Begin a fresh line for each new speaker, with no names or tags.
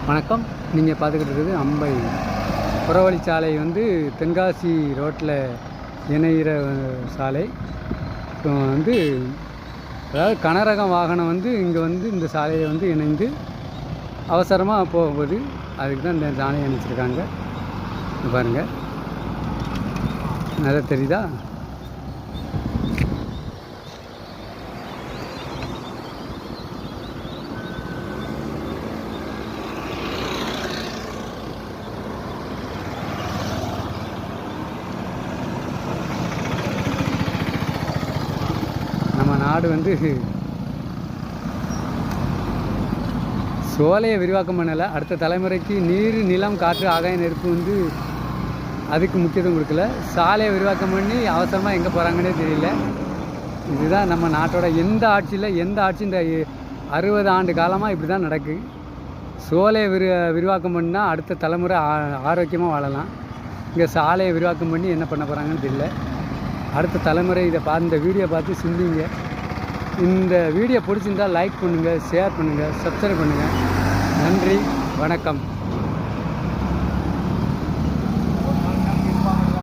வணக்கம். நீங்கள் பார்த்துக்கிட்டு இருக்கிறது அம்பை புறவழிச்சாலை தென்காசி ரோட்டில் இணைகிற சாலை. இப்போ அதாவது கனரகம் வாகனம் இங்கே இந்த சாலையை இணைந்து அவசரமாக போகும்போது அதுக்கு தான் இந்த சாலையை இணைச்சிருக்காங்க. பாருங்கள், நல்லா தெரியுதா? நம்ம நாடு சோலையை விரிவாக்கம் பண்ணலை. அடுத்த தலைமுறைக்கு நீர், நிலம், காற்று, ஆகாய, நெருப்பு அதுக்கு முக்கியத்துவம் கொடுக்கல. சாலையை விரிவாக்கம் பண்ணி அவசரமாக எங்கே போகிறாங்கன்னே தெரியல. இதுதான் நம்ம நாட்டோட எந்த ஆட்சி இந்த 60 ஆண்டு காலமாக இப்படி தான் நடக்குது. சோலையை விரிவாக்கம் பண்ணால் அடுத்த தலைமுறை ஆரோக்கியமாக வாழலாம். இங்கே சாலையை விரிவாக்கம் பண்ணி என்ன பண்ண போகிறாங்கன்னு தெரியல. அடுத்த தலைமுறை இந்த வீடியோ பார்த்து சிந்திங்க. இந்த வீடியோ பிடிச்சிருந்தால் லைக் பண்ணுங்கள், ஷேர் பண்ணுங்கள், சப்ஸ்கிரைப் பண்ணுங்கள். நன்றி, வணக்கம்.